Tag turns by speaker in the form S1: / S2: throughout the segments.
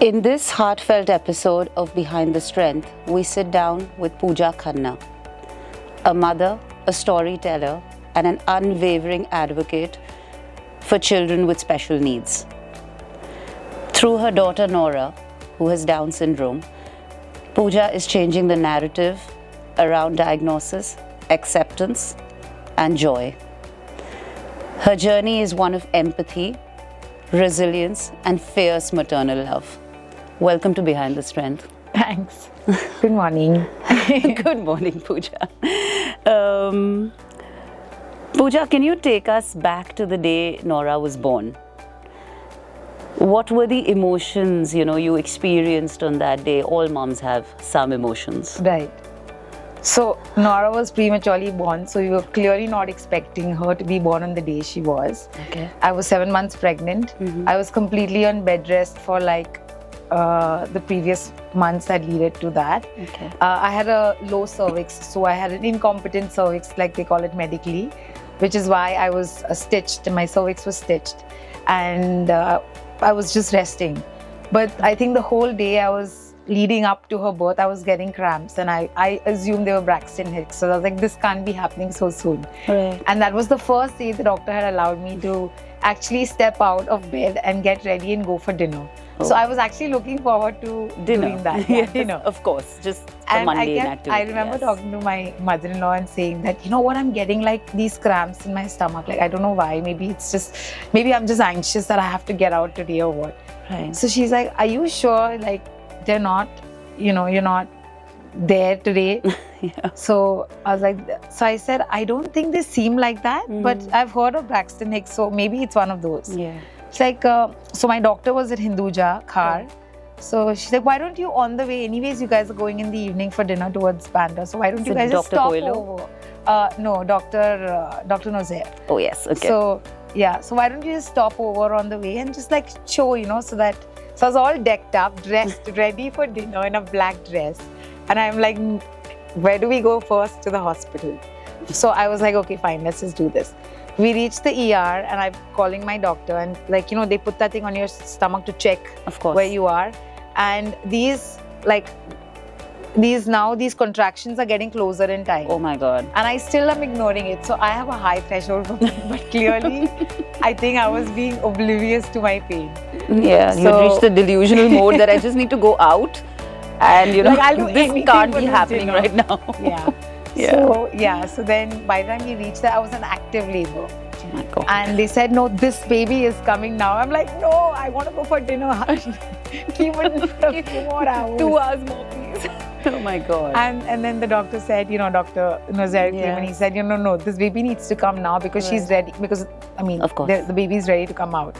S1: In this heartfelt episode of Behind the Strength, we sit down with Pooja Khanna, a mother, a storyteller, and an unwavering advocate for children with special needs. Through her daughter Nora, who has Down syndrome, Pooja is changing the narrative around diagnosis, acceptance, and joy. Her journey is one of empathy, resilience, and fierce maternal love. Welcome to Behind the Strength.
S2: Thanks. Good morning.
S1: Good morning, Pooja. Pooja, can you take us back to the day Nora was born? What were the emotions, you experienced on that day? All moms have some emotions.
S2: Right. So Nora was prematurely born, so we were clearly not expecting her to be born on the day she was.
S1: Okay.
S2: I was 7 months pregnant. I was completely on bed rest for the previous months that led to that.
S1: Okay.
S2: I had a low cervix, so I had an incompetent cervix, like they call it medically, which is why I was stitched. My cervix was stitched, and I was just resting. But I think the whole day I was leading up to her birth, I was getting cramps, and I assumed they were Braxton Hicks. So I was like, this can't be happening so soon.
S1: Right.
S2: And that was the first day the doctor had allowed me to actually step out of bed and get ready and go for dinner.
S1: Oh.
S2: So I was actually looking forward to doing that.
S1: Yes,
S2: Dinner.
S1: Of course, just a
S2: And
S1: mundane activity.
S2: I remember talking to my mother-in-law and saying that, you know what, I'm getting like these cramps in my stomach. Like, I don't know why. Maybe I'm just anxious that I have to get out today or what.
S1: Right.
S2: So she's like, are you sure? Like, they're not, you're not there today.
S1: Yeah.
S2: So I was like, so I said, I don't think they seem like that, but I've heard of Braxton Hicks, so maybe it's one of those.
S1: Yeah.
S2: It's like, so my doctor was at Hinduja, Khar. So she's like, why don't you, on the way, anyways, you guys are going in the evening for dinner towards Bandra, so why don't you guys just
S1: Dr.
S2: stop
S1: Coelho?
S2: over? No, Dr. Nozair.
S1: Oh, yes. Okay.
S2: So, yeah, so why don't you just stop over on the way and just like show, so that, so I was all decked up, dressed, ready for dinner in a black dress. And I'm like, where do we go first? To the hospital. So I was like, okay, fine, let's just do this. We reached the ER and I'm calling my doctor, and they put that thing on your stomach to check
S1: Of course.
S2: where you are. And these contractions are getting closer in time.
S1: Oh my God.
S2: And I still am ignoring it. So I have a high threshold for pain, but clearly I think I was being oblivious to my pain.
S1: Yeah, you reached the delusional mode that I just need to go out and,
S2: I'll do
S1: this
S2: anything
S1: can't
S2: for
S1: be
S2: this
S1: happening
S2: dinner.
S1: right now.
S2: Yeah.
S1: Yeah.
S2: So then by the time we reached there, I was in active labor.
S1: Oh my God.
S2: And they said, no, this baby is coming now. I'm like, no, I want to go for dinner. Keep it for a few more hours.
S1: 2 hours more, please. Oh my God.
S2: And then the doctor said, Dr. Nozair came and he said, no, this baby needs to come now because she's ready. Because,
S1: of course,
S2: the baby is ready to come out.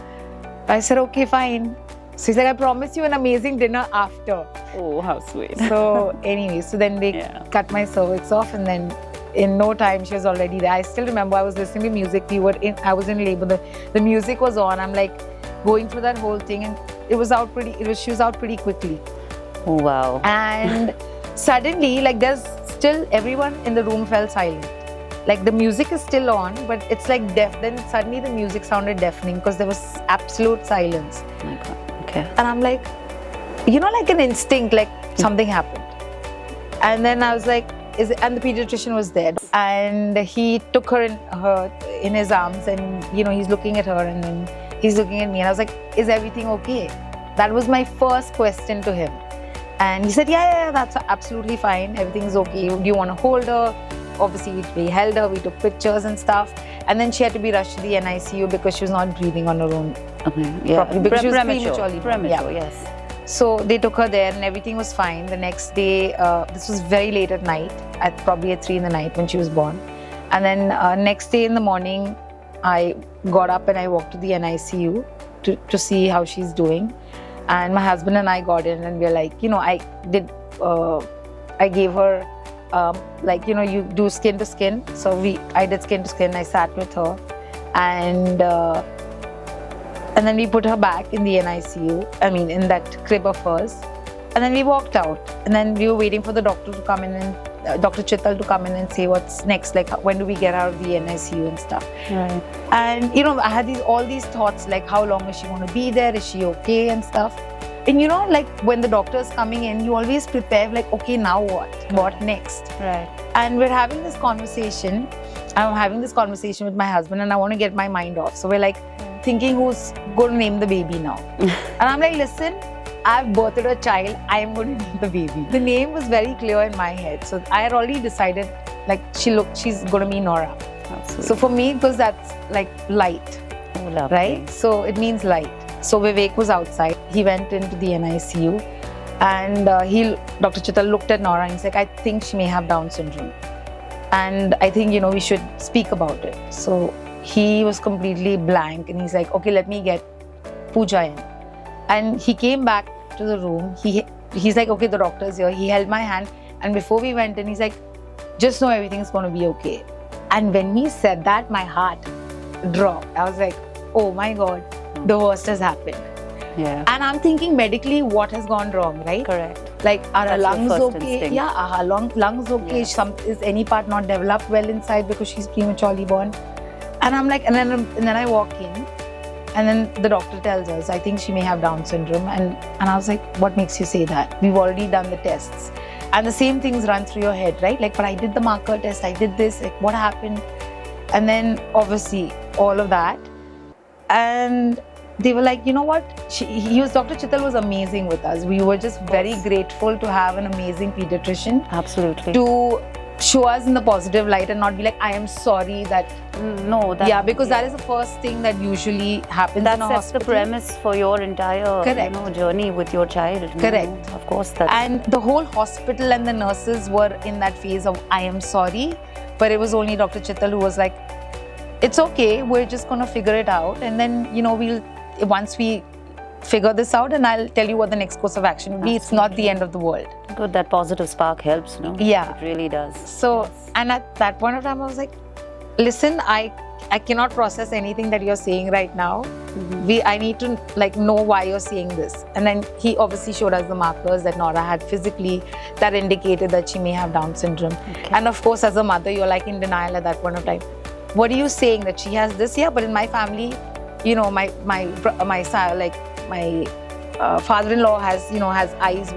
S2: I said, okay, fine. So he's like, I promise you an amazing dinner after.
S1: Oh, how sweet.
S2: So anyway, so then they cut my cervix off, and then in no time she was already there. I still remember I was listening to music. I was in labor. The music was on. I'm like going through that whole thing, and she was out pretty quickly.
S1: Oh, wow.
S2: And suddenly, there's still everyone in the room fell silent. Like the music is still on, but it's like deaf. Then suddenly the music sounded deafening because there was absolute silence.
S1: Oh my God. Okay.
S2: And I'm like, like an instinct, like something happened. And then I was like, and the pediatrician was there. And he took her in his arms, and, he's looking at her, and then he's looking at me. And I was like, is everything okay? That was my first question to him. And he said, yeah, that's absolutely fine. Everything's okay. Do you want to hold her? Obviously, we held her, we took pictures and stuff. And then she had to be rushed to the NICU because she was not breathing on her own.
S1: Okay. Yeah.
S2: Properly, because she was
S1: Premature,
S2: premature,
S1: yes.
S2: So they took her there and everything was fine. The next day, this was very late at night, probably at 3 in the night when she was born. And then next day in the morning, I got up and I walked to the NICU to see how she's doing. And my husband and I got in, and we were like, I gave her, you do skin to skin. So I did skin to skin. I sat with her, and then we put her back in the NICU. I mean, in that crib of hers. And then we walked out. And then we were waiting for the doctor to come in, and Dr. Chittal to come in and say what's next. Like, when do we get out of the NICU and stuff.
S1: Right.
S2: And, I had all these thoughts, like, how long is she going to be there? Is she okay and stuff? And you know, like when the doctor's coming in, you always prepare like, okay, now what? What next?
S1: Right.
S2: And we're having this conversation. I'm having this conversation with my husband and I want to get my mind off. So we're like thinking who's going to name the baby now. And I'm like, listen, I've birthed a child. I am going to name the baby. The name was very clear in my head. So I had already decided like she's going to be Nora.
S1: Absolutely.
S2: So for me, because that's like light,
S1: Oh, lovely.
S2: right? So it means light. So Vivek was outside. He went into the NICU and Dr. Chittal looked at Nora and he's like, I think she may have Down syndrome. And I think, we should speak about it. So he was completely blank and he's like, okay, let me get Pooja in. And he came back to the room. He's like, okay, the doctor's here. He held my hand. And before we went in, he's like, just know everything's going to be okay. And when he said that, my heart dropped. I was like, oh my God, the worst has happened.
S1: Yeah.
S2: And I'm thinking medically, what has gone wrong, right?
S1: Correct.
S2: Like, are our
S1: That's your
S2: lungs
S1: first
S2: okay?
S1: instinct.
S2: Yeah, are our lungs okay?
S1: Yeah.
S2: Is any part not developed well inside because she's prematurely born? And I'm like, and then I walk in, and then the doctor tells us, I think she may have Down syndrome. And I was like, what makes you say that? We've already done the tests. And the same things run through your head, right? Like, but I did the marker test, I did this, like, what happened? And then obviously all of that. And they were like, you know what? Dr. Chittal was amazing with us. We were just very grateful to have an amazing pediatrician.
S1: Absolutely.
S2: To show us in the positive light and not be like, I am sorry that.
S1: No,
S2: because that is the first thing that usually happens
S1: that
S2: in a
S1: sets the
S2: hospital.
S1: premise for your entire journey with your child.
S2: Correct.
S1: Of course. That.
S2: And the whole hospital and the nurses were in that phase of, I am sorry. But it was only Dr. Chittal who was like, it's okay, we're just going to figure it out. And then, once we figure this out, and I'll tell you what the next course of action will be. It's not the end of the world.
S1: Good, that positive spark helps, no?
S2: Yeah.
S1: It really does.
S2: So, and at that point of time, I was like, listen, I cannot process anything that you're saying right now. Mm-hmm. I need to know why you're saying this. And then he obviously showed us the markers that Nora had physically that indicated that she may have Down syndrome. Okay. And of course, as a mother, you're like in denial at that point of time. What are you saying, that she has this? Yeah, but in my family, my father-in-law has eyes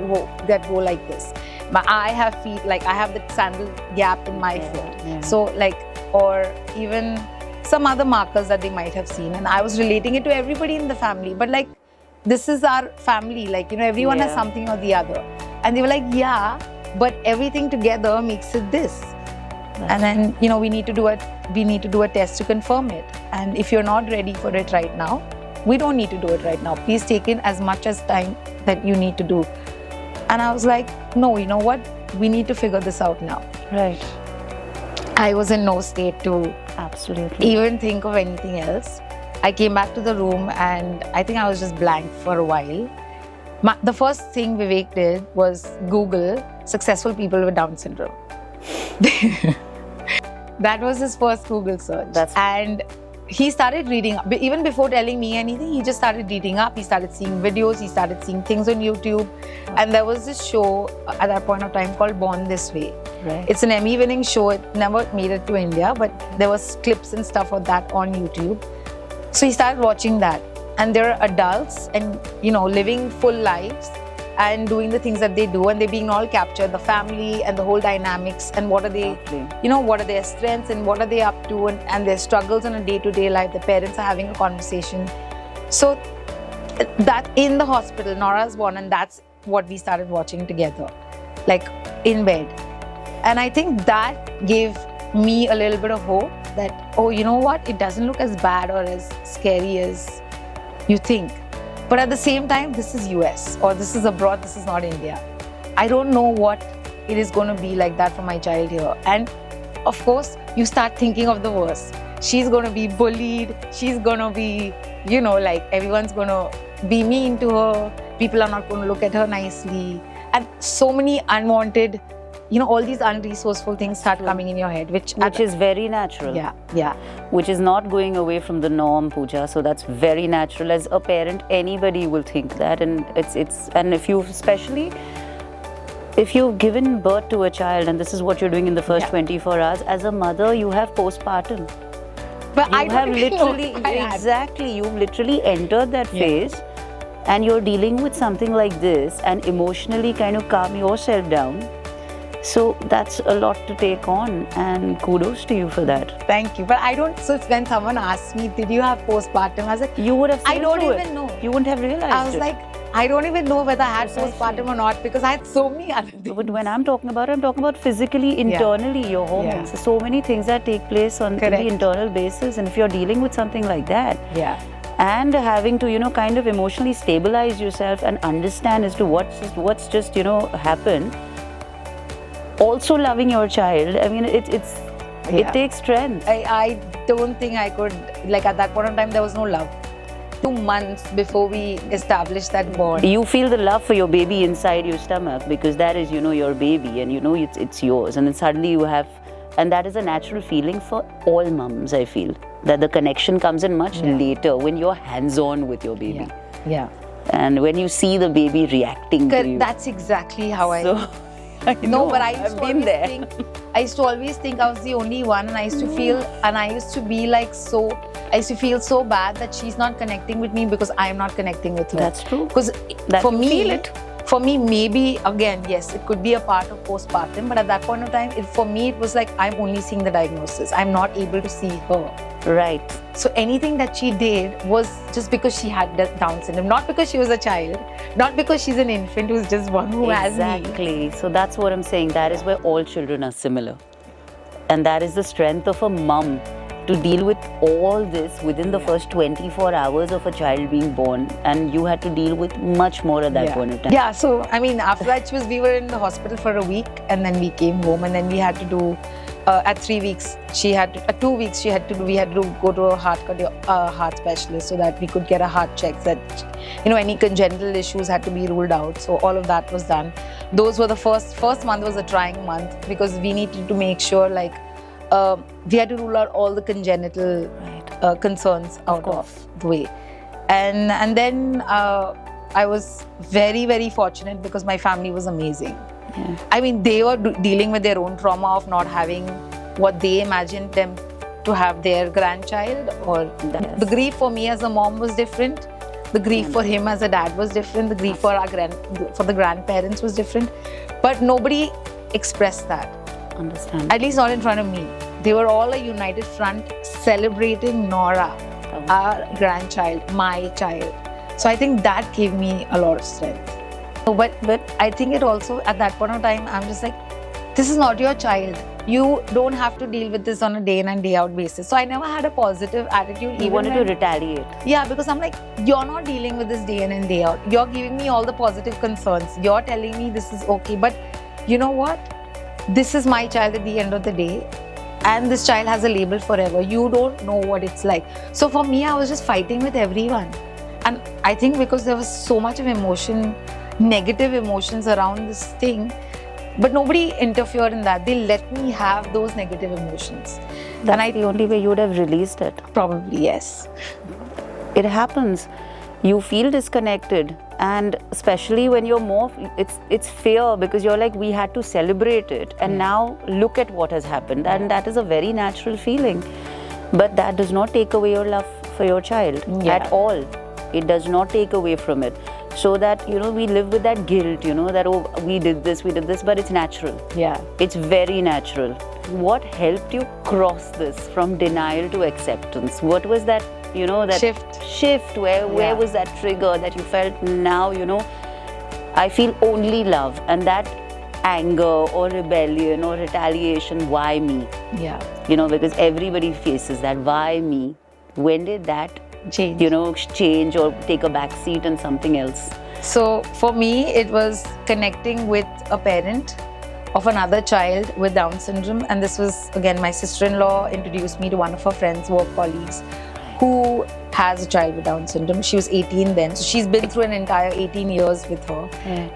S2: that go like this. I have feet, I have the sandal gap in my foot. Yeah. So or even some other markers that they might have seen. And I was relating it to everybody in the family. But this is our family. Everyone has something or the other. And they were like, yeah, but everything together makes it this. And then, we need to do a test to confirm it. And if you're not ready for it right now, we don't need to do it right now. Please take in as much as time that you need to do. And I was like, no, you know what? We need to figure this out now.
S1: Right.
S2: I was in no state to even think of anything else. I came back to the room and I think I was just blank for a while. The first thing Vivek did was Google successful people with Down syndrome. That was his first Google search. And he started reading, even before telling me anything, he just started reading up. He started seeing videos, he started seeing things on YouTube. And there was this show at that point of time called Born This Way.
S1: Right.
S2: It's an Emmy-winning show. It never made it to India, but there was clips and stuff of that on YouTube. So he started watching that. And there are adults and, living full lives and doing the things that they do, and they're being all captured, the family and the whole dynamics, and what are they, what are their strengths and what are they up to, and their struggles in a day-to-day life. The parents are having a conversation. So that in the hospital, Nora's born, and that's what we started watching together, in bed. And I think that gave me a little bit of hope that, oh, you know what? It doesn't look as bad or as scary as you think. But at the same time, this is US or this is abroad, this is not India. I don't know what it is going to be like that for my child here. And of course, you start thinking of the worst. She's going to be bullied. She's going to be, everyone's going to be mean to her. People are not going to look at her nicely. And so many unwanted, all these unresourceful things start coming in your head, which
S1: is very natural.
S2: Yeah.
S1: Which is not going away from the norm, Pooja. So that's very natural. As a parent, anybody will think that, and and if you've given birth to a child, and this is what you're doing in the first 24 hours, as a mother, you have postpartum.
S2: But
S1: you've literally entered that phase. and you're dealing with something like this and emotionally kind of calm yourself down. So that's a lot to take on, and kudos to you for that.
S2: Thank you. But I don't, so when someone asks me, did you have postpartum? I was like,
S1: You would have
S2: I
S1: seen
S2: don't
S1: through
S2: even
S1: it.
S2: know.
S1: You wouldn't have realized
S2: I was
S1: it.
S2: like, I don't even know whether I had
S1: Precisely.
S2: postpartum or not, because I had so many other things.
S1: But when I'm talking about it, I'm talking about physically, internally, your hormones.
S2: Yeah.
S1: So many things that take place on
S2: Correct.
S1: the internal basis, and if you're dealing with something like that,
S2: Yeah.
S1: and having to, kind of emotionally stabilize yourself and understand as to what's just, happened. Also loving your child. I mean, it takes strength.
S2: I don't think I could, like at that point in time, there was no love. 2 months before we established that bond.
S1: You feel the love for your baby inside your stomach, because that is, your baby, and it's yours. And then suddenly you have, and that is a natural feeling for all mums, I feel. That the connection comes in much later when you're hands-on with your baby.
S2: Yeah.
S1: And when you see the baby reacting to you.
S2: That's exactly how I
S1: No,
S2: but I used
S1: I've been there.
S2: I used to always think I was the only one, and I used to feel, and I used to be like I used to feel so bad that she's not connecting with me because I am not connecting with her.
S1: That's true.
S2: Because
S1: That
S2: for
S1: you
S2: me,
S1: feel it.
S2: For me, maybe again, yes, it could be a part of postpartum, but at that point of time, for me, it was like I'm only seeing the diagnosis. I'm not able to see her.
S1: Right.
S2: So anything that she did was just because she had Down syndrome, not because she was a child, not because she's an infant who's just one who has me.
S1: Exactly. So that's what I'm saying. That is where all children are similar. And that is the strength of a mum, to deal with all this within the first 24 hours of a child being born. And you had to deal with much more at that point in time.
S2: Yeah, so I mean, after that, we were in the hospital for a week, and then we came home, and then we had to do, at 3 weeks, she had to, 2 weeks, we had to go to a heart specialist so that we could get a heart check, that, any congenital issues had to be ruled out. So all of that was done. Those were the first month was a trying month, because we needed to make sure, like, we had to rule out all the congenital concerns out of the way. And then I was very, very fortunate, because my family was amazing. Yeah. I mean, they were dealing with their own trauma of not having what they imagined them to have their grandchild. Or the grief for me as a mom was different. The grief for him as a dad was different. The grief for the grandparents was different. But nobody expressed that.
S1: Understand.
S2: At least not in front of me. They were all a united front celebrating Nora, our grandchild, my child. So I think that gave me a lot of strength. But I think it also, at that point of time, I'm just like, this is not your child. You don't have to deal with this on a day in and day out basis. So I never had a positive attitude.
S1: You wanted to retaliate.
S2: Yeah, because I'm like, you're not dealing with this day in and day out. You're giving me all the positive concerns. You're telling me this is okay. But you know what? This is my child at the end of the day. And this child has a label forever. You don't know what it's like. So for me, I was just fighting with everyone. And I think because there was so much of emotion, negative emotions around this thing, but nobody interfered in that. They let me have those negative emotions.
S1: That's the only way you would have released it.
S2: Probably, yes.
S1: It happens. You feel disconnected, and especially when you're more, it's fear, because you're like, we had to celebrate it, and now look at what has happened. And that is a very natural feeling. But that does not take away your love for your child at all. It does not take away from it. So that, we live with that guilt, that, oh, we did this, but it's natural. Yeah. It's very natural. What helped you cross this from denial to acceptance? What was that, that shift? Where was that trigger that you felt, now, I feel only love, and that anger or rebellion or retaliation, why me? Yeah. Because everybody faces that, why me? When did that change or take a back seat and something else? So for me, it was connecting with a parent of another child with Down syndrome. And this was, again, my sister-in-law introduced me to one of her friends, work colleagues, who has a child with Down syndrome. She was 18 then. So she's been through an entire 18 years with her.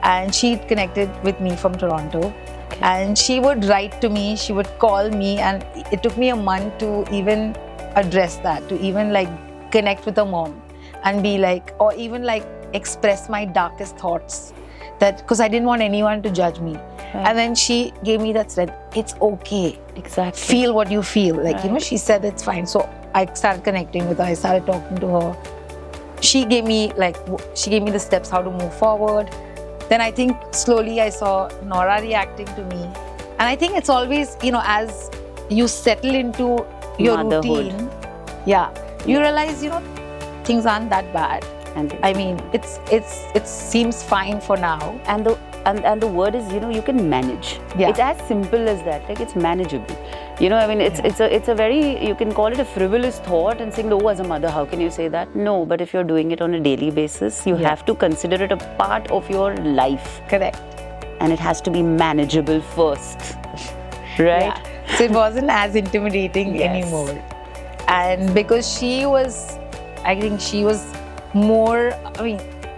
S1: And she connected with me from Toronto. And she would write to me, she would call me, and it took me a month to even address that, to even like connect with a mom and be like, or even like express my darkest thoughts, that because I didn't want anyone to judge me. And then she gave me that strength. It's okay. Exactly. Feel what you feel. Like, she said it's fine. So I started connecting with her. I started talking to her.
S2: she gave me the steps how to move forward. Then I think slowly I saw Nora reacting to me. And I think it's always, as you settle into your
S1: Motherhood.
S2: routine, you realize, things aren't that bad.
S1: And
S2: I mean, it seems fine for now.
S1: and the word is, you can manage.
S2: Yeah.
S1: It's as simple as that. Like, it's manageable. I mean, it's a very, you can call it a frivolous thought and saying, oh, as a mother, how can you say that? No, but if you're doing it on a daily basis, you have to consider it a part of your life.
S2: Correct.
S1: And it has to be manageable first. Right?
S2: Yeah. So it wasn't as intimidating anymore. And because I think she was more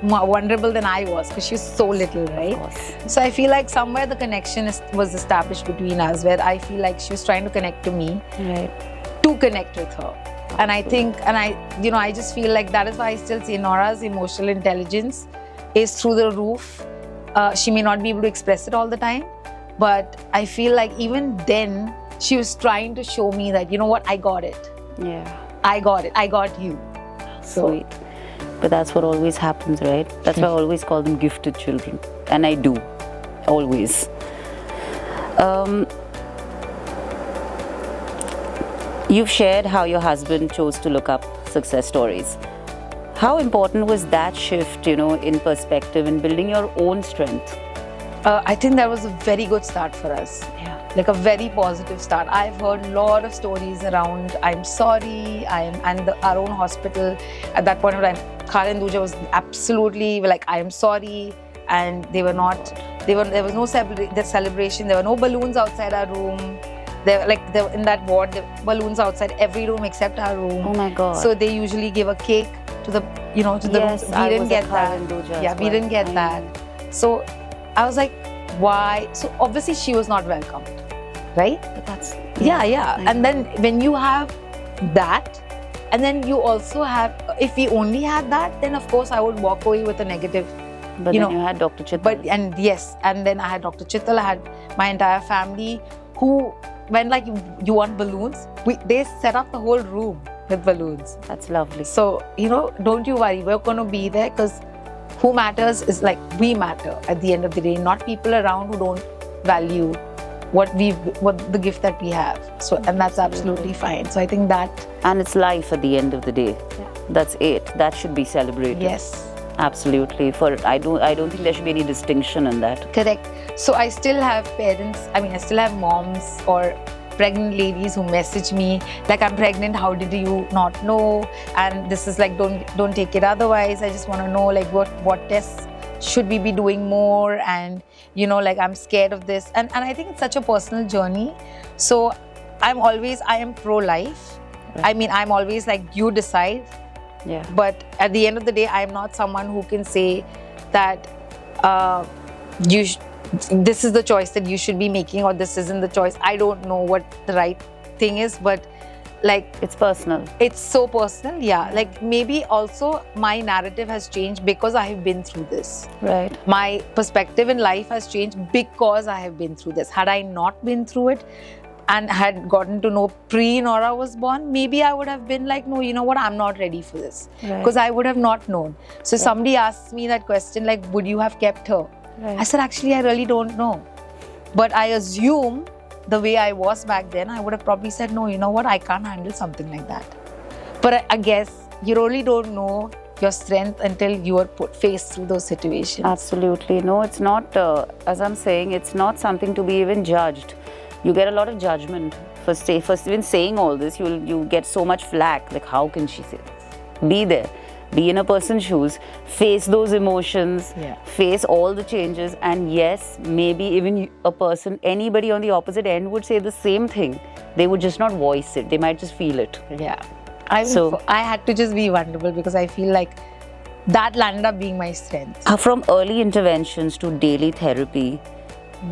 S2: vulnerable than I was, because she was so little, right?
S1: Of course.
S2: So I feel like somewhere the connection was established between us, where I feel like she was trying to connect to me, to connect with her. And I think, I just feel like that is why I still say Nora's emotional intelligence is through the roof. She may not be able to express it all the time, but I feel like even then she was trying to show me that, I got it.
S1: Yeah.
S2: I got it. I got you.
S1: Sweet. But that's what always happens, right? That's why I always call them gifted children. And I do. Always. You've shared how your husband chose to look up success stories. How important was that shift, in perspective in building your own strength?
S2: I think that was a very good start for us.
S1: Yeah.
S2: Like a very positive start. I've heard a lot of stories around I'm sorry, our own hospital at that point of time, Karen Duja was absolutely like, I am sorry, and there was no celebration, there were no balloons outside our room. In that ward, there were balloons outside every room except our room.
S1: Oh my God.
S2: So they usually give a cake to the, to the
S1: Yes,
S2: room.
S1: I
S2: We didn't
S1: was
S2: get
S1: at
S2: that.
S1: Karen Duja
S2: Yeah,
S1: as
S2: we
S1: well.
S2: didn't get that. So I was like, why? So obviously she was not welcomed, right?
S1: But that's...
S2: Yeah. And then when you have that, and then you also have, if we only had that, then of course I would walk away with a negative.
S1: But then you had Dr. Chittal.
S2: And then I had Dr. Chittal, I had my entire family who, when like, you want balloons, they set up the whole room with balloons.
S1: That's lovely.
S2: So, don't you worry, we're going to be there, because who matters is like, we matter at the end of the day, not people around who don't value what the gift that we have. So, and that's absolutely fine. So I think that...
S1: And it's life at the end of the day.
S2: Yeah.
S1: That's it. That should be celebrated.
S2: Yes.
S1: Absolutely. I don't think there should be any distinction in that.
S2: Correct. So I still have parents, I still have moms or pregnant ladies who message me like, I'm pregnant, how did you not know? And this is like, don't take it otherwise. I just want to know like what tests should we be doing more, and like, I'm scared of this, and I think it's such a personal journey. So I am pro-life.
S1: Right.
S2: I'm always like, you decide.
S1: Yeah.
S2: But at the end of the day, I'm not someone who can say that this is the choice that you should be making, or this isn't the choice. I don't know what the right thing is, but like,
S1: it's personal.
S2: It's so personal, yeah. Like, maybe also my narrative has changed because I have been through this.
S1: Right.
S2: My perspective in life has changed because I have been through this. Had I not been through it and had gotten to know pre-Nora was born, maybe I would have been like, no, you know what, I'm not ready for this. Because I would have not known. So somebody asks me that question, like, would you have kept her?
S1: Right.
S2: I said, actually, I really don't know. But I assume the way I was back then, I would have probably said, no, you know what, I can't handle something like that. But I guess you really don't know your strength until you are faced through those situations.
S1: Absolutely. No, it's not, as I'm saying, it's not something to be even judged. You get a lot of judgment for even saying all this. You get so much flack. Like, how can she say this? Be there. Be in a person's shoes, face those emotions, face all the changes, and yes, maybe even anybody on the opposite end would say the same thing. They would just not voice it. They might just feel it.
S2: Yeah. I had to just be vulnerable because I feel like that landed up being my strength.
S1: From early interventions to daily therapy,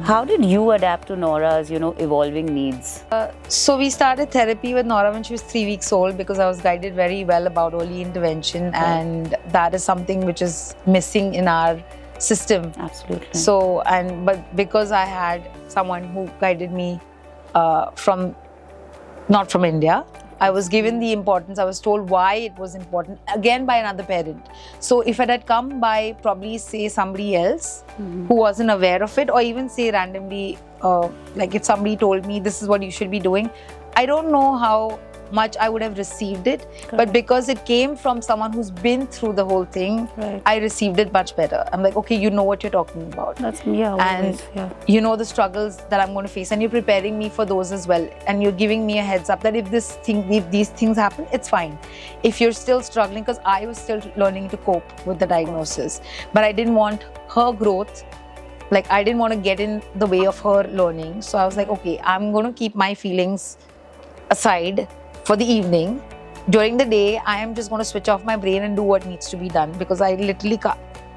S1: how did you adapt to Nora's, evolving needs?
S2: So we started therapy with Nora when she was 3 weeks old, because I was guided very well about early intervention, and that is something which is missing in our system.
S1: Absolutely.
S2: So, but because I had someone who guided me not from India, I was given the importance. I was told why it was important, again by another parent. So if it had come by probably say somebody else who wasn't aware of it, or even say randomly, like if somebody told me this is what you should be doing, I don't know how much I would have received it.
S1: Correct.
S2: But because it came from someone who's been through the whole thing,
S1: Right.
S2: I received it much better. I'm like, okay, you know what you're talking about.
S1: That's, yeah, always,
S2: And
S1: yeah.
S2: you know the struggles that I'm going to face, and you're preparing me for those as well. And you're giving me a heads up that if these things happen, it's fine. If you're still struggling, because I was still learning to cope with the diagnosis, but I didn't want her growth. Like, I didn't want to get in the way of her learning. So I was like, okay, I'm going to keep my feelings aside for the evening. During the day, I am just going to switch off my brain and do what needs to be done, because I literally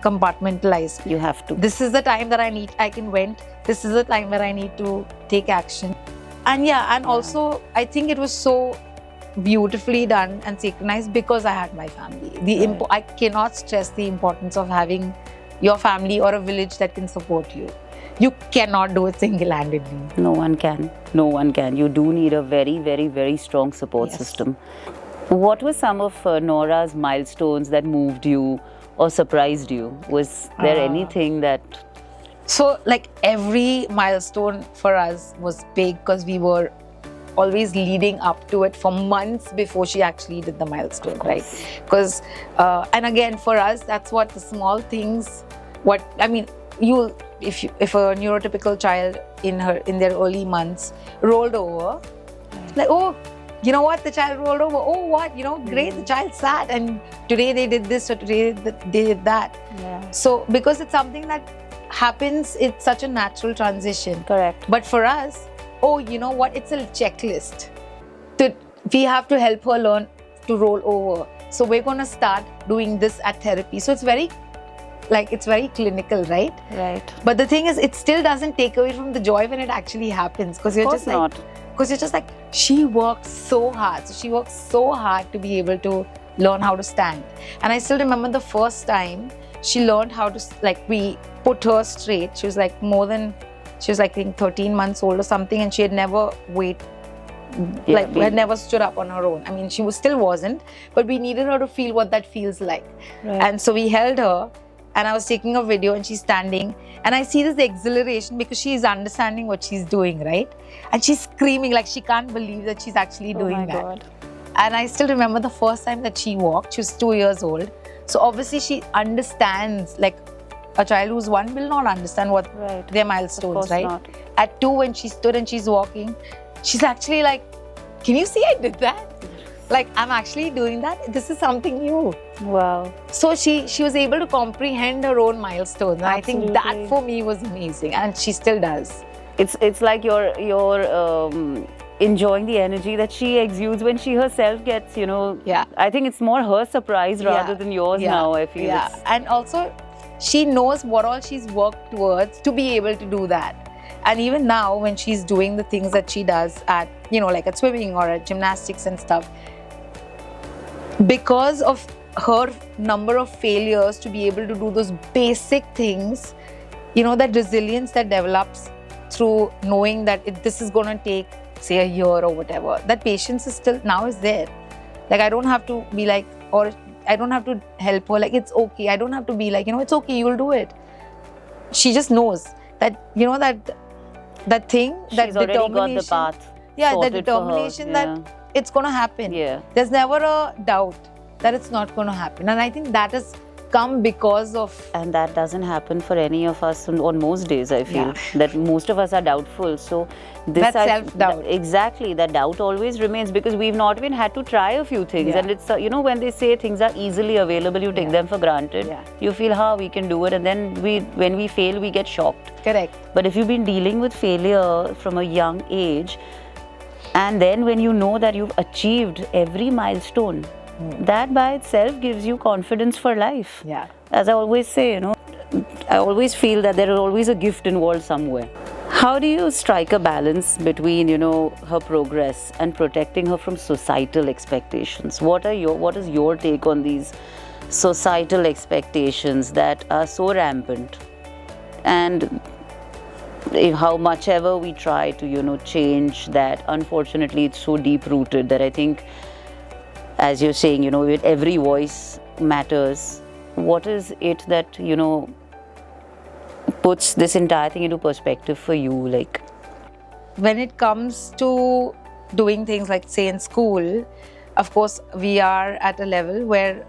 S2: compartmentalize.
S1: You have to.
S2: This is the time that I can vent. This is the time where I need to take action. And yeah, and also I think it was so beautifully done and synchronized because I had my family. I cannot stress the importance of having your family or a village that can support you. You cannot do it single-handedly.
S1: No one can. No one can. You do need a very, very, very strong support system. What were some of Nora's milestones that moved you or surprised you? Was there anything that...
S2: So, like, every milestone for us was big because we were always leading up to it for months before she actually did the milestone, right? Because, and again, for us, that's what the small things, if a neurotypical child in their early months rolled over, like, oh, you know what, the child rolled over, oh, what, great, the child sat, and today they did this, or today they did that.
S1: Yeah.
S2: So, because it's something that happens, it's such a natural transition.
S1: Correct.
S2: But for us, oh, you know what, it's a checklist. We have to help her learn to roll over. So we're going to start doing this at therapy. So it's very clinical, right?
S1: Right.
S2: But the thing is, it still doesn't take away from the joy when it actually happens. Because you're just like, she worked so hard. So she worked so hard to be able to learn how to stand. And I still remember the first time she learned how to, like, we put her straight. She was like I think 13 months old or something, and she had never had never stood up on her own. I mean, she still wasn't, but we needed her to feel what that feels like.
S1: Right.
S2: And so we held her, and I was taking a video, and she's standing, and I see this exhilaration because she is understanding what she's doing, right? And she's screaming like she can't believe that she's actually doing that.
S1: God.
S2: And I still remember the first time that she walked. She was 2 years old. So obviously she understands, like, a child who's 1 will not understand what their milestones, right?
S1: Not.
S2: At 2, when she stood and she's walking, she's actually like, can you see I did that? Like, I'm actually doing that. This is something new.
S1: Wow.
S2: So she was able to comprehend her own milestones. And
S1: Absolutely.
S2: I think that for me was amazing, and she still does.
S1: It's like you're enjoying the energy that she exudes when she herself gets,
S2: Yeah.
S1: I think it's more her surprise rather than yours now, I feel.
S2: Yeah. And also, she knows what all she's worked towards to be able to do that. And even now, when she's doing the things that she does at, like at swimming or at gymnastics and stuff, because of her number of failures to be able to do those basic things, that resilience that develops through knowing that this is going to take, say, a year or whatever, that patience is there. Like, I don't have to be like, or I don't have to help her, like, it's okay. I don't have to be like, it's okay, you'll do it. She just knows that, that thing, that
S1: She's already
S2: determination.
S1: got the path.
S2: Yeah, the
S1: sorted for her.
S2: determination that it's going to happen.
S1: Yeah.
S2: There's never a doubt that it's not going to happen. And I think that has come because of...
S1: And that doesn't happen for any of us on most days, I feel.
S2: Yeah.
S1: That most of us are doubtful. So
S2: that's self-doubt.
S1: Exactly. That doubt always remains because we've not even had to try a few things.
S2: Yeah.
S1: And it's, when they say things are easily available, you take them for granted.
S2: Yeah.
S1: You feel, we can do it. And then when we fail, we get shocked.
S2: Correct.
S1: But if you've been dealing with failure from a young age, and then when you know that you've achieved every milestone, that by itself gives you confidence for life.
S2: Yeah.
S1: As I always say, I always feel that there is always a gift involved somewhere. How do you strike a balance between, her progress and protecting her from societal expectations? What is your take on these societal expectations that are so rampant? And how much ever we try to change that, unfortunately it's so deep rooted that I think, as you're saying, every voice matters. What is it that puts this entire thing into perspective for you? Like,
S2: when it comes to doing things like, say, in school, of course we are at a level where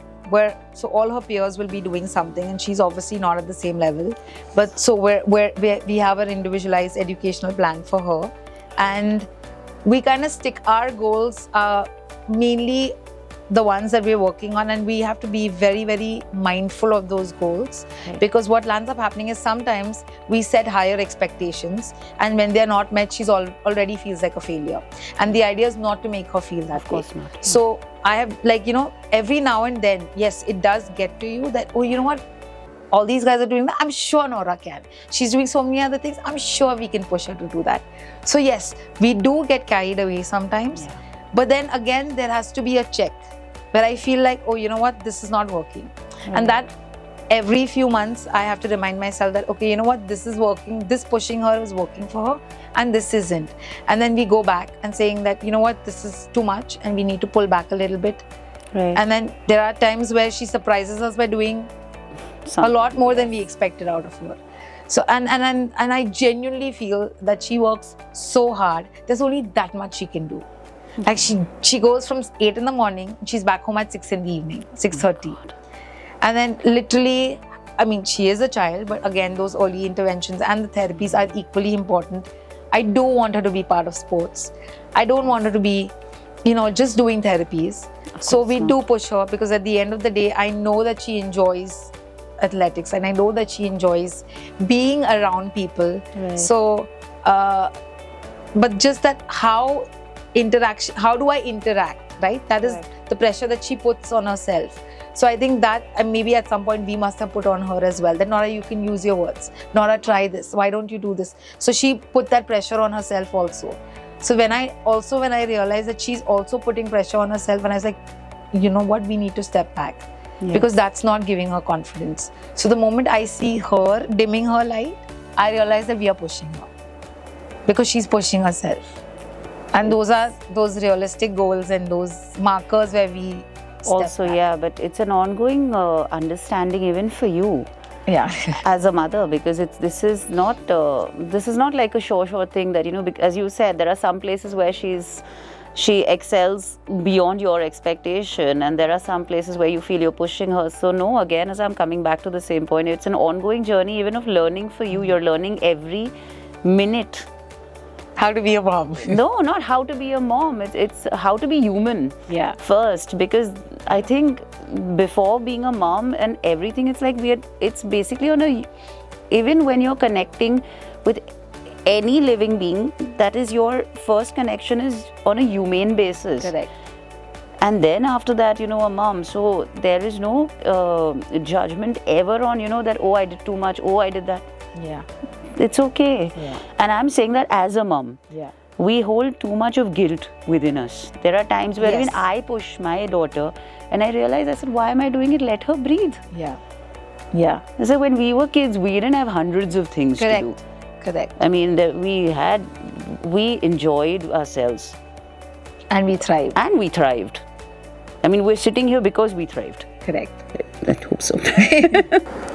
S2: so all her peers will be doing something and she's obviously not at the same level, but so we have an individualized educational plan for her, and we kind of stick our goals, mainly the ones that we're working on, and we have to be very, very mindful of those goals.
S1: Right.
S2: Because what lands up happening is sometimes we set higher expectations, and when they're not met, she's already feels like a failure, and the idea is not to make her feel that
S1: of course
S2: way.
S1: not.
S2: So I have, like, every now and then, yes, it does get to you that, oh, you know what, all these guys are doing that, I'm sure Nora can. She's doing so many other things, I'm sure we can push her to do that. So yes, we do get carried away sometimes.
S1: Yeah.
S2: But then again, there has to be a check where I feel like, oh, you know what, this is not working. And that every few months, I have to remind myself that, okay, you know what, this is working, this pushing her is working for her, and this isn't. And then we go back and saying that, you know what, this is too much and we need to pull back a little bit.
S1: Right.
S2: And then there are times where she surprises us by doing a lot more than we expected out of her. So, and I genuinely feel that she works so hard. There's only that much she can do. Like she goes from 8 in the morning, she's back home at 6 in the evening, 6:30. And then literally, I mean, she is a child, but again, those early interventions and the therapies are equally important. I don't want her to be part of sports. I don't want her to be, just doing therapies. So we do push her, because at the end of the day, I know that she enjoys athletics and I know that she enjoys being around people.
S1: Right.
S2: So, but just that how do I interact, right? That is the pressure that she puts on herself. So I think that, and maybe at some point we must have put on her as well, that Nora, you can use your words. Nora, try this. Why don't you do this? So she put that pressure on herself also. So when I realized that she's also putting pressure on herself, and I was like, you know what, we need to step back. Yes. Because that's not giving her confidence. So the moment I see her dimming her light, I realize that we are pushing her. Because she's pushing herself. And those are those realistic goals and those markers where we
S1: also, yeah, but it's an ongoing understanding even for you.
S2: Yeah.
S1: As a mother, because this is not like a short thing that, as you said, there are some places where she excels beyond your expectation, and there are some places where you feel you're pushing her. So no, again, as I'm coming back to the same point, it's an ongoing journey even of learning for you. You're learning every minute.
S2: How to be a mom.
S1: No, not how to be a mom. It's how to be human.
S2: Yeah.
S1: First, because I think before being a mom and everything, it's like it's basically even when you're connecting with any living being, that is your first connection is on a humane basis.
S2: Correct.
S1: And then after that, a mom. So there is no judgment ever on, that, oh, I did too much, oh, I did that.
S2: Yeah.
S1: It's okay.
S2: Yeah.
S1: And I'm saying that as a mom.
S2: Yeah.
S1: We hold too much of guilt within us. There are times where even I push my daughter and I realize, I said, why am I doing it? Let her breathe.
S2: Yeah. Yeah.
S1: So when we were kids, we didn't have hundreds of things to do.
S2: Correct.
S1: I mean, we enjoyed ourselves.
S2: And we thrived.
S1: I mean, we're sitting here because we thrived.
S2: Correct.
S1: I hope so.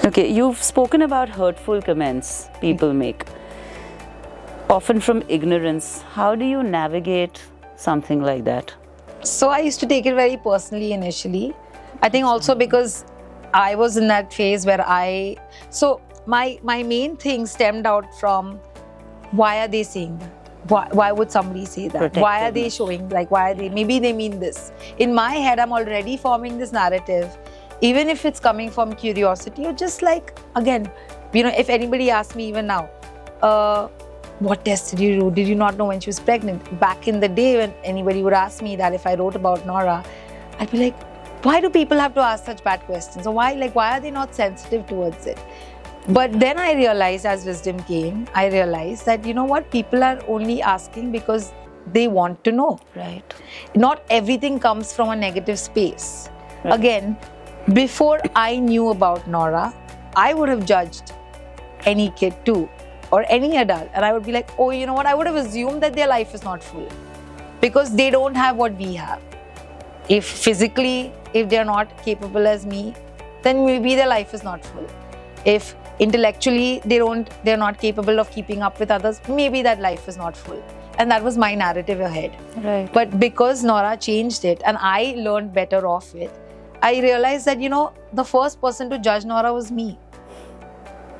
S1: Okay, you've spoken about hurtful comments people make, often from ignorance. How do you navigate something like that?
S2: So I used to take it very personally initially. I think also because I was in that phase where my main thing stemmed out from, why are they saying that? Why would somebody say that? Why are they showing, maybe they mean this. In my head, I'm already forming this narrative, even if it's coming from curiosity or just again, if anybody asks me even now, what test did you do? Did you not know when she was pregnant? Back in the day, when anybody would ask me that, if I wrote about Nora, I'd be like, why do people have to ask such bad questions? Or why are they not sensitive towards it? But then I realized, as wisdom came, I realized that, people are only asking because they want to know.
S1: Right.
S2: Not everything comes from a negative space. Right. Again, before I knew about Nora, I would have judged any kid too. or any adult, and I would be like, oh, you know what, I would have assumed that their life is not full because they don't have what we have. If physically, if they're not capable as me, then maybe their life is not full. If intellectually they're not capable of keeping up with others, maybe that life is not full. And that was my narrative ahead.
S1: Right.
S2: But because Nora changed it and I learned better off it, I realized that, the first person to judge Nora was me.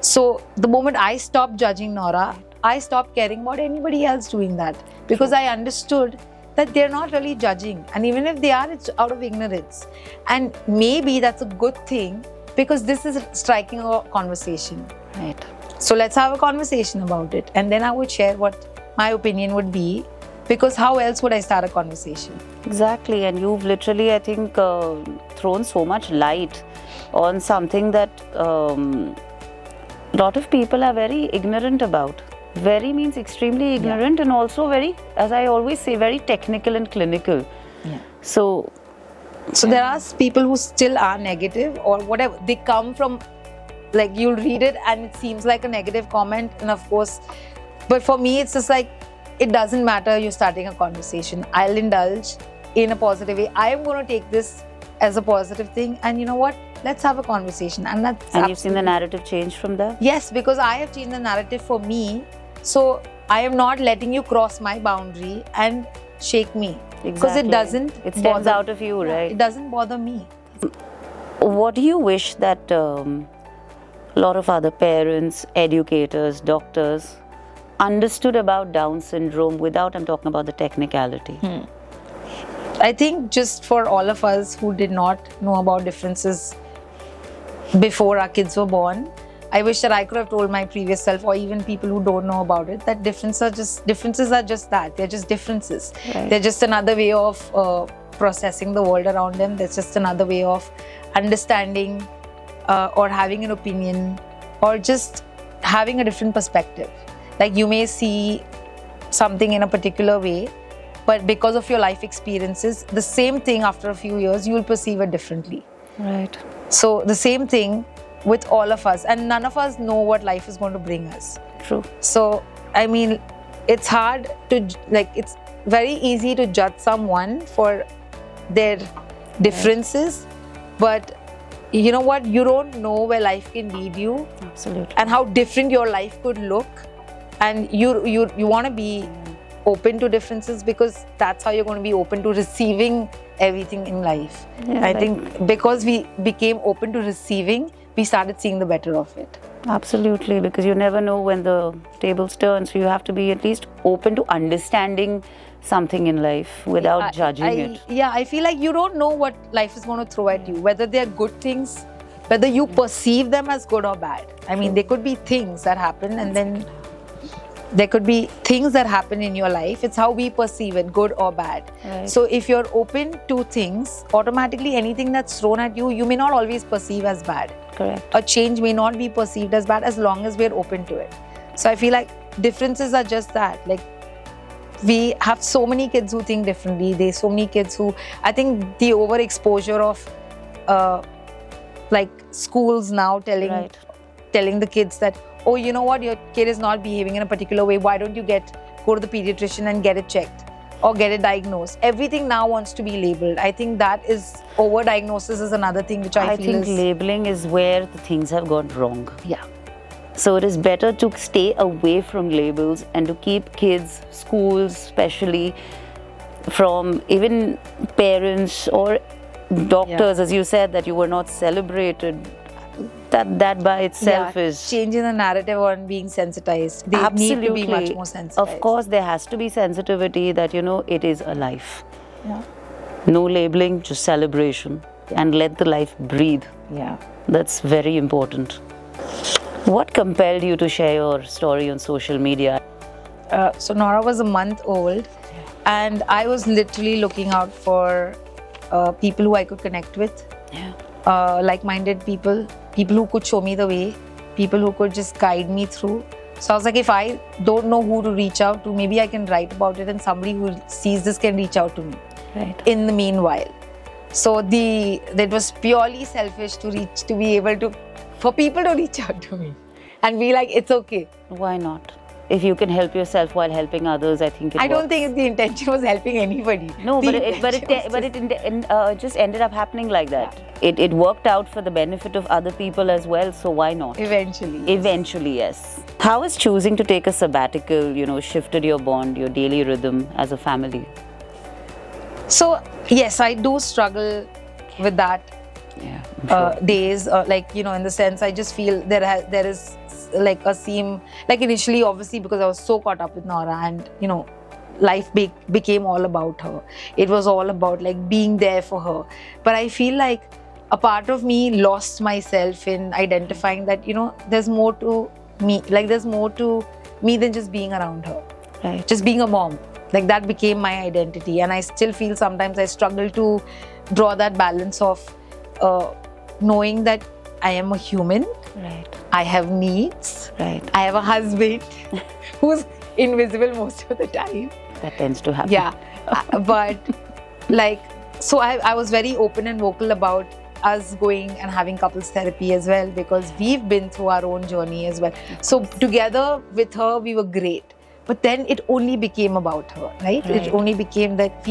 S2: So the moment I stopped judging Nora, I stopped caring about anybody else doing that, because I understood that they're not really judging. And even if they are, it's out of ignorance. And maybe that's a good thing, because this is striking a conversation.
S1: Right.
S2: So let's have a conversation about it. And then I would share what my opinion would be, because how else would I start a conversation?
S1: Exactly. And you've literally, I think, thrown so much light on something that a lot of people are very ignorant about. Very means extremely ignorant, and also very, as I always say, very technical and clinical.
S2: Yeah.
S1: So
S2: there are people who still are negative or whatever. They come from, like, you'll read it and it seems like a negative comment, and of course, but for me it's just like, it doesn't matter, you're starting a conversation. I'll indulge in a positive way. I am going to take this as a positive thing, and you know what? Let's have a conversation. And
S1: you've seen the narrative change from there?
S2: Yes, because I have changed the narrative for me. So I am not letting you cross my boundary and shake me.
S1: Exactly.
S2: Because it doesn't.
S1: It stems out of you, right?
S2: It doesn't bother me.
S1: What do you wish that a lot of other parents, educators, doctors understood about Down syndrome without, I'm talking about the technicality?
S2: I think just for all of us who did not know about differences before our kids were born, I wish that I could have told my previous self, or even people who don't know about it, that differences are just that. They're just differences.
S1: Right.
S2: They're just another way of processing the world around them. That's just another way of understanding or having an opinion, or just having a different perspective. Like, you may see something in a particular way, but because of your life experiences, the same thing after a few years, you will perceive it differently.
S1: Right.
S2: So the same thing with all of us, and none of us know what life is going to bring us.
S1: True.
S2: So, I mean, it's hard to, like, it's very easy to judge someone for their differences, but you know what? You don't know where life can lead you.
S1: Absolutely.
S2: And how different your life could look. And you want to be open to differences, because that's how you're going to be open to receiving everything in life.
S1: Yeah,
S2: I think because we became open to receiving, we started seeing the better of it.
S1: Absolutely, because you never know when the tables turn, so you have to be at least open to understanding something in life without judging it.
S2: Yeah, I feel like you don't know what life is going to throw at you, whether they're good things, whether you perceive them as good or bad. I mean, there could be things that happen, and then there could be things that happen in your life. It's how we perceive it, good or bad.
S1: Right.
S2: So if you're open to things, automatically anything that's thrown at you, you may not always perceive as bad.
S1: Correct.
S2: A change may not be perceived as bad, as long as we're open to it. So I feel like differences are just that. Like, we have so many kids who think differently. There's so many kids who, I think the overexposure of like schools now telling the kids that, oh, you know what, your kid is not behaving in a particular way, why don't you go to the pediatrician and get it checked or get it diagnosed? Everything now wants to be labeled. I think that is, over-diagnosis is another thing which I feel
S1: think labeling is where the things have gone wrong.
S2: Yeah.
S1: So it is better to stay away from labels and to keep kids, schools especially, from even parents or doctors, as you said, that you were not celebrated. That by itself is
S2: changing the narrative on being sensitized. They need to be much more sensitized.
S1: Of course, there has to be sensitivity that, it is a life.
S2: Yeah.
S1: No labeling, just celebration, and let the life breathe.
S2: Yeah.
S1: That's very important. What compelled you to share your story on social media?
S2: So Nora was a month old, and I was literally looking out for people who I could connect with.
S1: Yeah.
S2: Like-minded people who could show me the way, people who could just guide me through. So I was like, if I don't know who to reach out to, maybe I can write about it and somebody who sees this can reach out to me.
S1: Right.
S2: In the meanwhile. So that was purely selfish for people to reach out to me. and be like, it's okay.
S1: Why not? If you can help yourself while helping others, I think it
S2: I don't
S1: works.
S2: think the intention was helping anybody.
S1: No,
S2: The
S1: but
S2: intention was
S1: it just ended up happening like that. It worked out for the benefit of other people as well, so why not?
S2: Eventually.
S1: Eventually, yes. How has choosing to take a sabbatical, shifted your bond, your daily rhythm as a family?
S2: So, yes, I do struggle with that
S1: Yeah.
S2: days. In the sense, I just feel there is like a seam. Like initially, obviously, because I was so caught up with Nora, and life became all about her. It was all about like being there for her. But I feel like a part of me lost myself in identifying that there's more to me. Like there's more to me than just being around her.
S1: Right.
S2: Just being a mom. Like that became my identity, and I still feel sometimes I struggle to draw that balance of knowing that I am a human.
S1: Right.
S2: I have needs.
S1: Right.
S2: I have a husband who's invisible most of the time.
S1: That tends to happen.
S2: Yeah. But so I was very open and vocal about us going and having couples therapy as well, because we've been through our own journey as well. So together with her, we were great. But then it only became about her, right? It only became that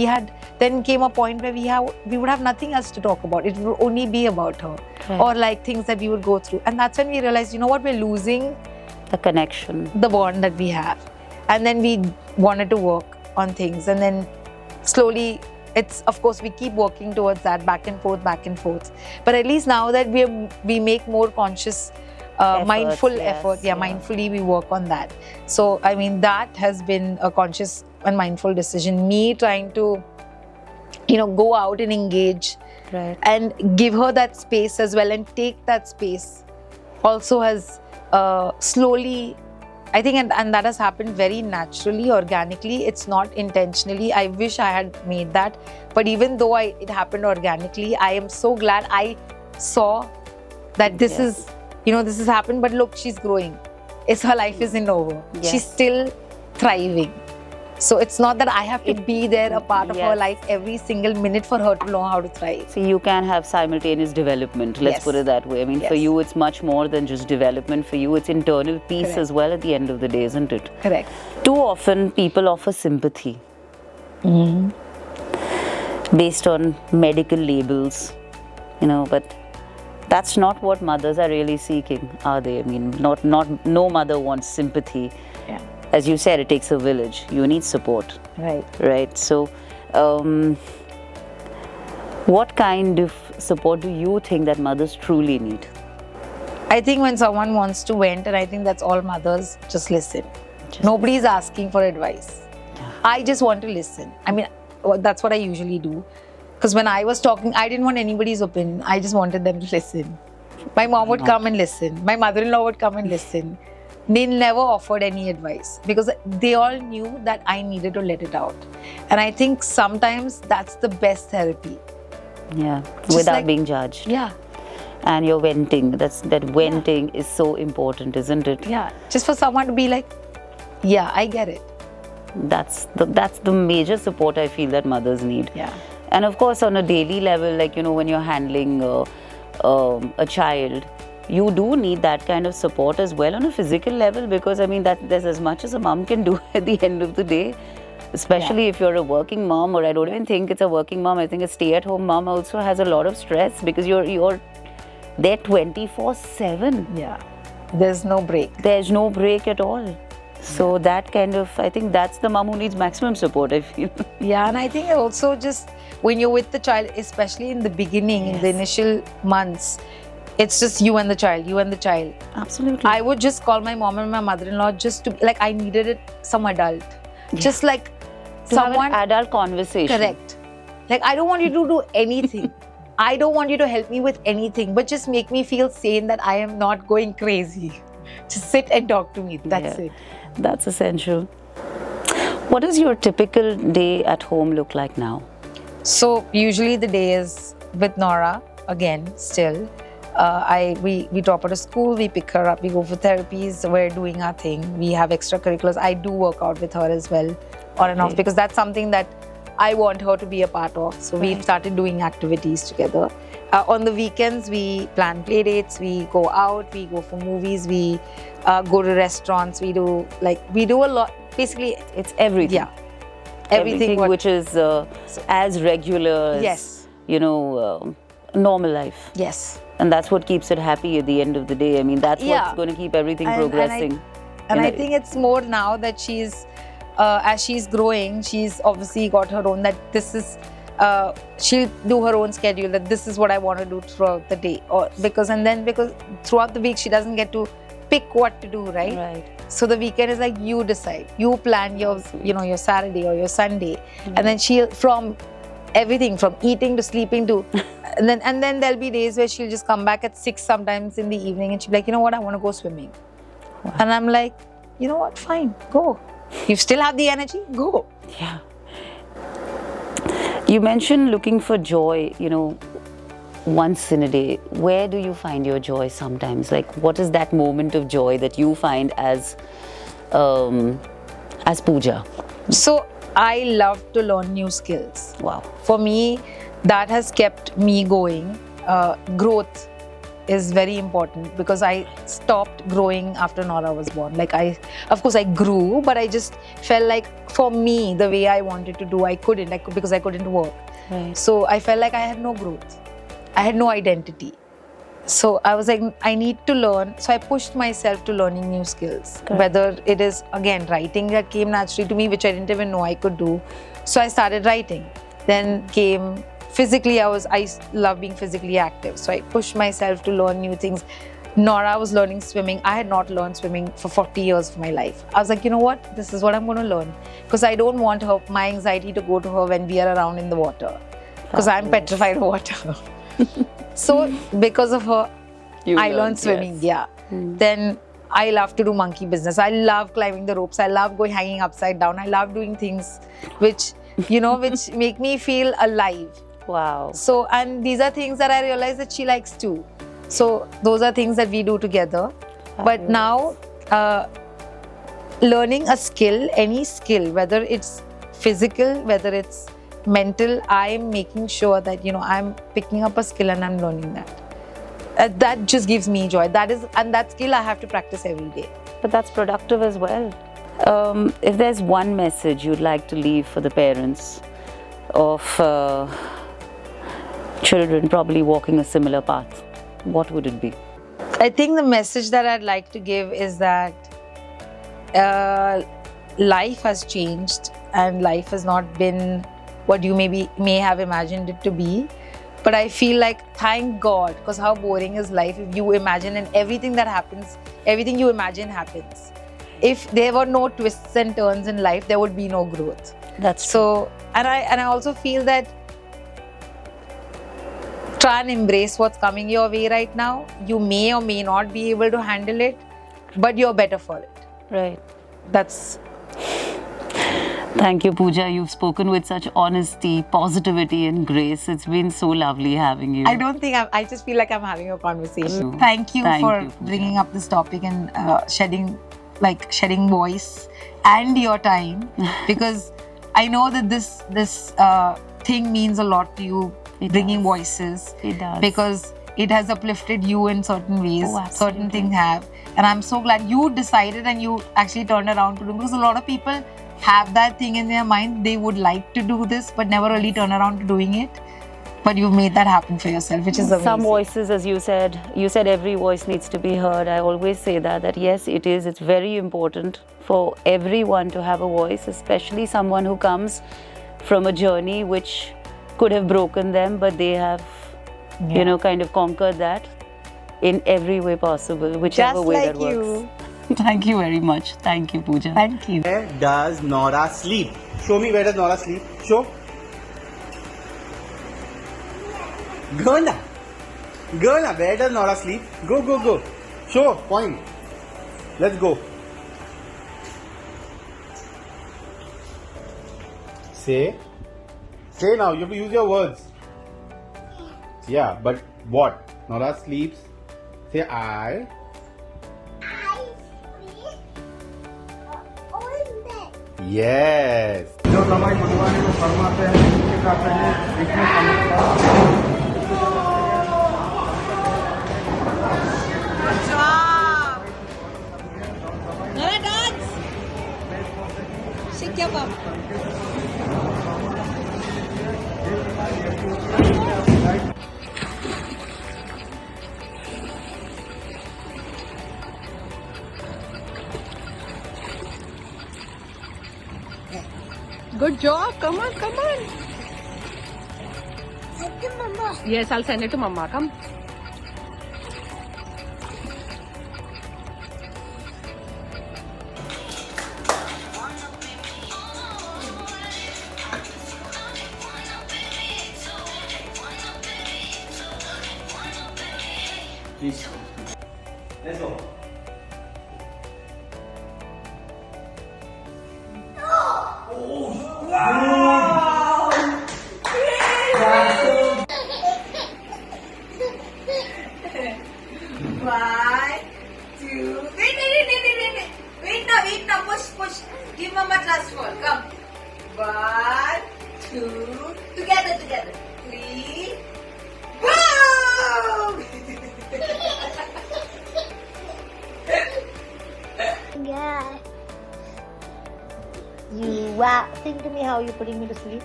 S2: then came a point where we would have nothing else to talk about. It would only be about her, or like things that we would go through. And that's when we realized, we're losing
S1: the connection,
S2: the bond that we have. And then we wanted to work on things. And then slowly, of course, we keep working towards that back and forth. But at least now that we make more conscious mindful effort. Mindfully we work on that. So, I mean, that has been a conscious and mindful decision. Me trying to, go out and engage and give her that space as well, and take that space also has slowly, I think, and that has happened very naturally, organically. It's not intentionally. I wish I had made that. But even though it happened organically, I am so glad I saw that this is, this has happened, but look, she's growing. Her life isn't over.
S1: Yes.
S2: She's still thriving. So it's not that I have to be there, a part of her life every single minute for her to know how to thrive.
S1: So you can have simultaneous development, let's put it that way. I mean, for you, it's much more than just development. For you, it's internal peace as well at the end of the day, isn't it?
S2: Correct.
S1: Too often, people offer sympathy based on medical labels, but that's not what mothers are really seeking, are they? I mean, no mother wants sympathy.
S2: Yeah.
S1: As you said, it takes a village. You need support. Right. So, what kind of support do you think that mothers truly need?
S2: I think when someone wants to vent, and I think that's all mothers, just listen. Nobody's asking for advice. I just want to listen. I mean, that's what I usually do. Because when I was talking, I didn't want anybody's opinion. I just wanted them to listen. My mom would come and listen. My mother-in-law would come and listen. They never offered any advice because they all knew that I needed to let it out. And I think sometimes that's the best therapy.
S1: Yeah, without being judged.
S2: Yeah.
S1: And you're venting. That venting is so important, isn't it?
S2: Yeah. Just for someone to be like, yeah, I get it.
S1: That's the major support I feel that mothers need.
S2: Yeah.
S1: And of course, on a daily level, like, when you're handling a child, you do need that kind of support as well on a physical level, because I mean, there's as much as a mom can do at the end of the day, especially if you're a working mom, or I don't even think it's a working mom. I think a stay-at-home mom also has a lot of stress because you're there 24/7.
S2: Yeah. There's no break.
S1: There's no break at all. So that kind of, I think that's the mom who needs maximum support, I feel.
S2: Yeah, and I think also just when you're with the child, especially in the beginning, in the initial months, it's just you and the child.
S1: Absolutely.
S2: I would just call my mom and my mother-in-law just to, like, I needed some adult. Just like someone.
S1: Have an adult conversation.
S2: Correct. Like, I don't want you to do anything. I don't want you to help me with anything, but just make me feel sane that I am not going crazy. Just sit and talk to me. That's it.
S1: That's essential. What does your typical day at home look like now?
S2: So usually the day is with Nora again. Still, we drop her to school. We pick her up. We go for therapies. We're doing our thing. We have extracurriculars. I do work out with her as well, on and off, because that's something that I want her to be a part of. So we've started doing activities together. On the weekends, we plan play dates, we go out, we go for movies, we go to restaurants, we do a lot. Basically,
S1: it's everything.
S2: Yeah. Everything
S1: which is as regular as,
S2: yes,
S1: normal life.
S2: Yes.
S1: And that's what keeps it happy at the end of the day. I mean, that's what's going to keep everything progressing.
S2: And I think it's more now that she's, as she's growing, she's obviously got her own, that this is, she'll do her own schedule, that this is what I want to do throughout the day. Because throughout the week, she doesn't get to pick what to do, right?
S1: Right.
S2: So the weekend is like, you decide, you plan your, your Saturday or your Sunday, and then she'll, from everything from eating to sleeping to, and then there'll be days where she'll just come back at 6 sometimes in the evening, and she'll be like, you know what, I want to go swimming. Wow. And I'm like, you know what, fine, go. You still have the energy, go.
S1: Yeah. You mentioned looking for joy, once in a day. Where do you find your joy sometimes? Like, what is that moment of joy that you find as Pooja?
S2: So I love to learn new skills.
S1: Wow.
S2: For me, that has kept me going. Growth is very important, because I stopped growing after Nora was born. Of course I grew, but I just felt like, for me, the way I wanted to do, I couldn't, because I couldn't work.
S1: Right.
S2: So I felt like I had no growth. I had no identity. So I was like, I need to learn. So I pushed myself to learning new skills. Correct. Whether it is, again, writing that came naturally to me, which I didn't even know I could do. So I started writing. Then came physically, I love being physically active. So I pushed myself to learn new things. Nora was learning swimming. I had not learned swimming for 40 years of my life. I was like, you know what? This is what I'm going to learn. Because I don't want my anxiety to go to her when we are around in the water. Because I'm petrified of water. So because of her, I learned swimming. Yes. Yeah. Then I love to do monkey business. I love climbing the ropes. I love going hanging upside down. I love doing things which make me feel alive.
S1: Wow.
S2: So, and these are things that I realize that she likes too. So those are things that we do together. But now, learning a skill, any skill, whether it's physical, whether it's mental, I'm making sure that, I'm picking up a skill and I'm learning that. That just gives me joy. And that skill I have to practice every day.
S1: But that's productive as well. If there's one message you'd like to leave for the parents of children probably walking a similar path, what would it be?
S2: I think the message that I'd like to give is that life has changed, and life has not been what you may have imagined it to be. But I feel like, thank God, because how boring is life if you imagine, and everything that happens, everything you imagine happens. If there were no twists and turns in life, there would be no growth.
S1: That's
S2: so. And I also feel that try and embrace what's coming your way right now. You may or may not be able to handle it, but you're better for it.
S1: Right.
S2: That's.
S1: Thank you, Pooja. You've spoken with such honesty, positivity, and grace. It's been so lovely having you.
S2: I don't think I just feel like I'm having a conversation. Thank you for bringing up this topic and shedding voice and your time, because I know that this thing means a lot to you. Bringing voices.
S1: It does.
S2: Because it has uplifted you in certain ways.
S1: Oh,
S2: certain things have. And I'm so glad you decided and you actually turned around to do, because a lot of people have that thing in their mind, they would like to do this but never really turn around to doing it. But you've made that happen for yourself, which is amazing.
S1: Some voices, as you said every voice needs to be heard. I always say that yes, it is. It's very important for everyone to have a voice, especially someone who comes from a journey which could have broken them, but they have, kind of conquered that in every way possible, whichever way that works. Thank you very much. Thank you, Pooja.
S2: Thank you.
S3: Where does Nora sleep? Show me, where does Nora sleep? Show. Go na. Go na. Where does Nora sleep? Go, go, go. Show. Point. Let's go. Say now. You have to use your words. Yeah, but what? Nora sleeps. Say I sleep on bed. Yes.
S4: जो समय भगवान को फरमाते हैं उसके कहते हैं इसमें
S5: Good job. Come on, come on. Yes, I'll send it to Mama. Come.
S4: Please. Let's go.
S2: One, two. Wait now. Push. Give Mama trust fall. Come. One, two. Together. 3. Boom!
S6: Yeah. Wow. Sing to me how you're putting me to sleep.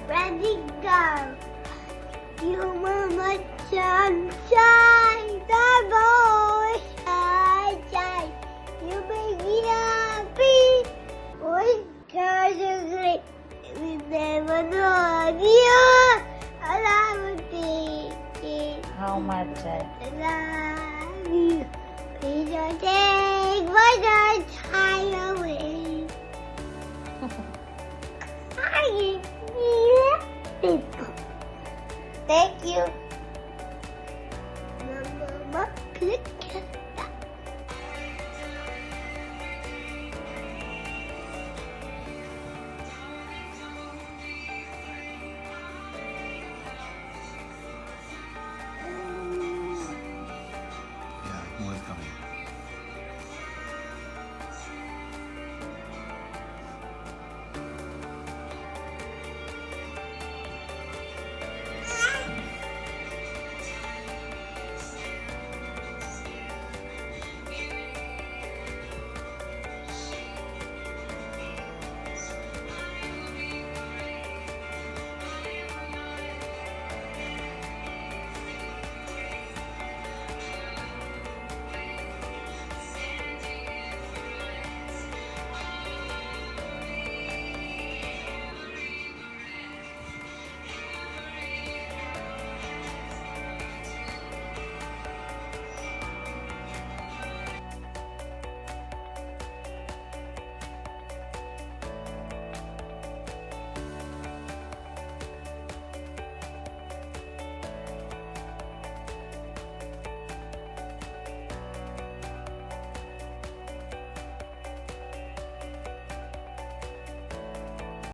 S6: Ready, go. You mama sunshine, the boy shine. You make me happy. Oh, God, you're great. We never know you. I love you.
S2: How much?
S6: I love you. Please don't take my time away. I need it. Thank you. Mama, click.